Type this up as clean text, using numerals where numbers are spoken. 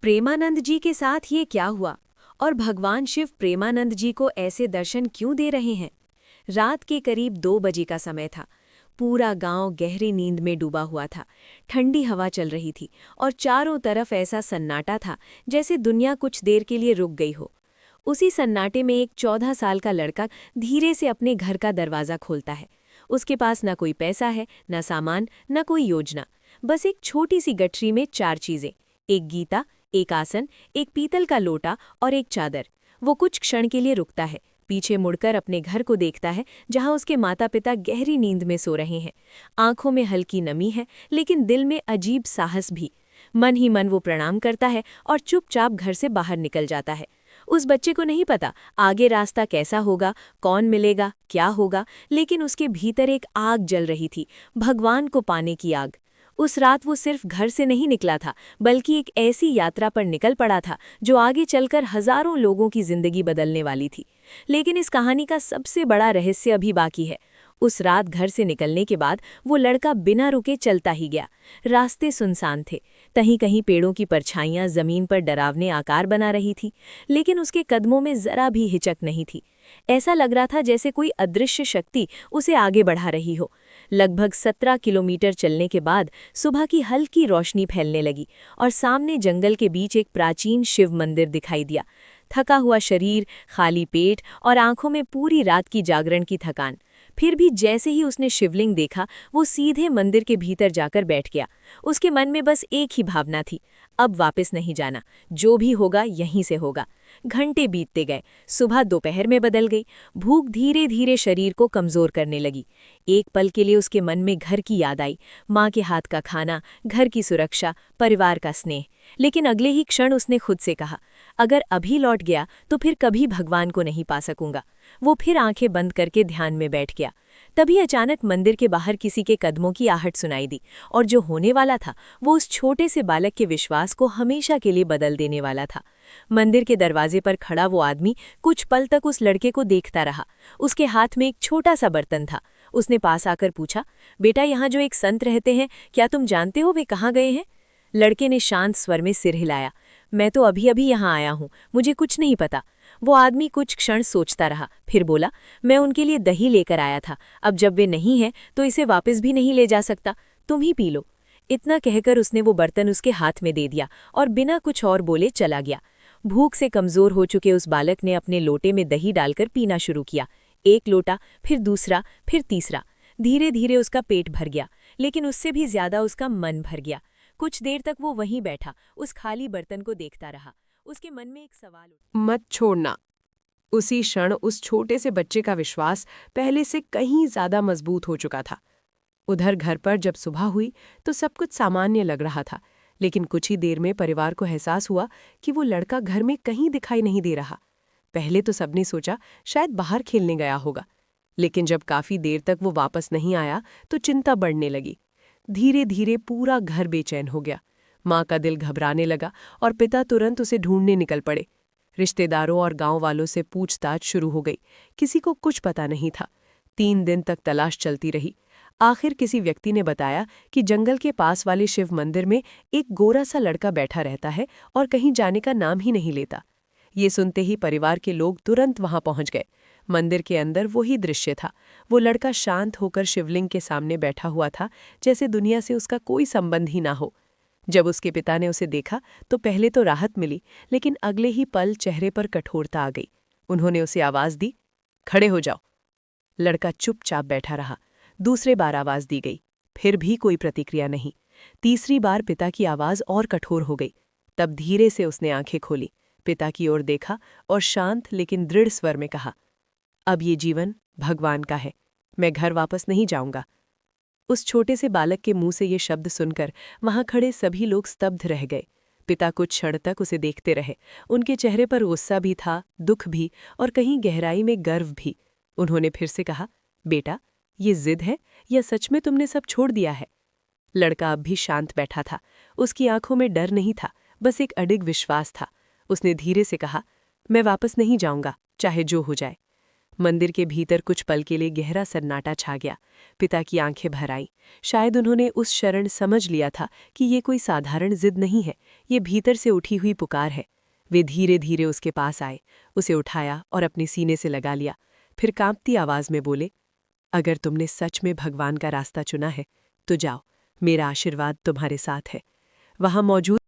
प्रेमानंद जी के साथ ये क्या हुआ और भगवान शिव प्रेमानंद जी को ऐसे दर्शन क्यों दे रहे हैं? रात के करीब 2 बजे का समय था। पूरा गांव गहरी नींद में डूबा हुआ था। ठंडी हवा चल रही थी और चारों तरफ ऐसा सन्नाटा था जैसे दुनिया कुछ देर के लिए रुक गई हो। उसी सन्नाटे में एक 14 साल का लड़का धीरे से अपने घर का दरवाज़ा खोलता है। उसके पास न कोई पैसा है, न सामान, न कोई योजना। बस एक छोटी सी गठरी में 4 चीज़ें, एक गीता, एक आसन, एक पीतल का लोटा और एक चादर। वो कुछ क्षण के लिए रुकता है, पीछे मुड़कर अपने घर को देखता है जहां उसके माता पिता गहरी नींद में सो रहे हैं। आंखों में हल्की नमी है, लेकिन दिल में अजीब साहस भी। मन ही मन वो प्रणाम करता है और चुपचाप घर से बाहर निकल जाता है। उस बच्चे को नहीं पता आगे रास्ता कैसा होगा, कौन मिलेगा, क्या होगा, लेकिन उसके भीतर एक आग जल रही थी, भगवान को पाने की आग। उस रात वो सिर्फ घर से नहीं निकला था, बल्कि एक ऐसी यात्रा पर निकल पड़ा था जो आगे चलकर हजारों लोगों की जिंदगी बदलने वाली थी। लेकिन इस कहानी का सबसे बड़ा रहस्य अभी बाकी है। उस रात घर से निकलने के बाद वो लड़का बिना रुके चलता ही गया। रास्ते सुनसान थे, कहीं कहीं पेड़ों की परछाइयां जमीन पर डरावने आकार बना रही थी, लेकिन उसके कदमों में जरा भी हिचक नहीं थी। ऐसा लग रहा था जैसे कोई अदृश्य शक्ति उसे आगे बढ़ा रही हो। लगभग 17 किलोमीटर चलने के बाद सुबह की हल्की रोशनी फैलने लगी और सामने जंगल के बीच एक प्राचीन शिव मंदिर दिखाई दिया। थका हुआ शरीर, खाली पेट और आंखों में पूरी रात की जागरण की थकान। फिर भी जैसे ही उसने शिवलिंग देखा, वो सीधे मंदिर के भीतर जाकर बैठ गया। उसके मन में बस एक ही भावना थी, अब वापस नहीं जाना, जो भी होगा यहीं से होगा। घंटे बीतते गए, सुबह दोपहर में बदल गई। भूख धीरे धीरे शरीर को कमजोर करने लगी। एक पल के लिए उसके मन में घर की याद आई, माँ के हाथ का खाना, घर की सुरक्षा, परिवार का स्नेह। लेकिन अगले ही क्षण उसने खुद से कहा, अगर अभी लौट गया तो फिर कभी भगवान को नहीं पा सकूंगा। वो फिर आंखें बंद करके ध्यान में बैठ गया। तभी अचानक मंदिर के बाहर किसी के कदमों की आहट सुनाई दी, और जो होने वाला था वो उस छोटे से बालक के विश्वास को हमेशा के लिए बदल देने वाला था। मंदिर के दरवाजे पर खड़ा वो आदमी कुछ पल तक उस लड़के को देखता रहा। उसके हाथ में एक छोटा सा बर्तन था। उसने पास आकर पूछा, बेटा, यहाँ जो एक संत रहते हैं, क्या तुम जानते हो वे कहाँ गए हैं? लड़के ने शांत स्वर में सिर हिलाया, मैं तो अभी अभी यहाँ आया हूँ, मुझे कुछ नहीं पता। वो आदमी कुछ क्षण सोचता रहा, फिर बोला, मैं उनके लिए दही लेकर आया था, अब जब वे नहीं हैं तो इसे वापस भी नहीं ले जा सकता, तुम ही पी लो। इतना कहकर उसने वो बर्तन उसके हाथ में दे दिया और बिना कुछ और बोले चला गया। भूख से कमजोर हो चुके उस बालक ने अपने लोटे में दही डालकर पीना शुरू किया। एक लोटा, फिर दूसरा, फिर तीसरा। धीरे धीरे उसका पेट भर गया, लेकिन उससे भी ज्यादा उसका मन भर गया। कुछ देर तक वो वहीं बैठा, उस खाली बर्तन को देखता रहा। उसके मन में एक सवाल उठा, मत छोड़ना। उसी क्षण उस छोटे से बच्चे का विश्वास पहले से कहीं ज्यादा मजबूत हो चुका था। उधर घर पर जब सुबह हुई तो सब कुछ सामान्य लग रहा था, लेकिन कुछ ही देर में परिवार को एहसास हुआ कि वो लड़का घर में कहीं दिखाई नहीं दे रहा। पहले तो सबने सोचा शायद बाहर खेलने गया होगा, लेकिन जब काफी देर तक वो वापस नहीं आया तो चिंता बढ़ने लगी। धीरे धीरे पूरा घर बेचैन हो गया। माँ का दिल घबराने लगा और पिता तुरंत उसे ढूंढने निकल पड़े। रिश्तेदारों और गांव वालों से पूछताछ शुरू हो गई, किसी को कुछ पता नहीं था। 3 दिन तक तलाश चलती रही। आखिर किसी व्यक्ति ने बताया कि जंगल के पास वाले शिव मंदिर में एक गोरा सा लड़का बैठा रहता है और कहीं जाने का नाम ही नहीं लेता। ये सुनते ही परिवार के लोग तुरंत वहां पहुंच गए। मंदिर के अंदर वही दृश्य था। वो लड़का शांत होकर शिवलिंग के सामने बैठा हुआ था, जैसे दुनिया से उसका कोई संबंध ही ना हो। जब उसके पिता ने उसे देखा तो पहले तो राहत मिली, लेकिन अगले ही पल चेहरे पर कठोरता आ गई। उन्होंने उसे आवाज दी, खड़े हो जाओ। लड़का चुपचाप बैठा रहा। दूसरे बार आवाज दी गई, फिर भी कोई प्रतिक्रिया नहीं। तीसरी बार पिता की आवाज और कठोर हो गई। तब धीरे से उसने आंखें खोली, पिता की ओर देखा और शांत लेकिन दृढ़ स्वर में कहा, अब ये जीवन भगवान का है, मैं घर वापस नहीं जाऊंगा। उस छोटे से बालक के मुंह से ये शब्द सुनकर वहां खड़े सभी लोग स्तब्ध रह गए। पिता कुछ क्षण तक उसे देखते रहे। उनके चेहरे पर गुस्सा भी था, दुख भी, और कहीं गहराई में गर्व भी। उन्होंने फिर से कहा, बेटा, ये जिद है या सच में तुमने सब छोड़ दिया है? लड़का अब भी शांत बैठा था। उसकी आंखों में डर नहीं था, बस एक अडिग विश्वास था। उसने धीरे से कहा, मैं वापस नहीं जाऊंगा, चाहे जो हो जाए। मंदिर के भीतर कुछ पल के लिए गहरा सन्नाटा छा गया। पिता की आंखें भर आईं। शायद उन्होंने उस क्षण समझ लिया था कि ये कोई साधारण जिद नहीं है, ये भीतर से उठी हुई पुकार है। वे धीरे धीरे उसके पास आए, उसे उठाया और अपने सीने से लगा लिया। फिर कांपती आवाज में बोले, अगर तुमने सच में भगवान का रास्ता चुना है तो जाओ, मेरा आशीर्वाद तुम्हारे साथ है। वहां मौजूद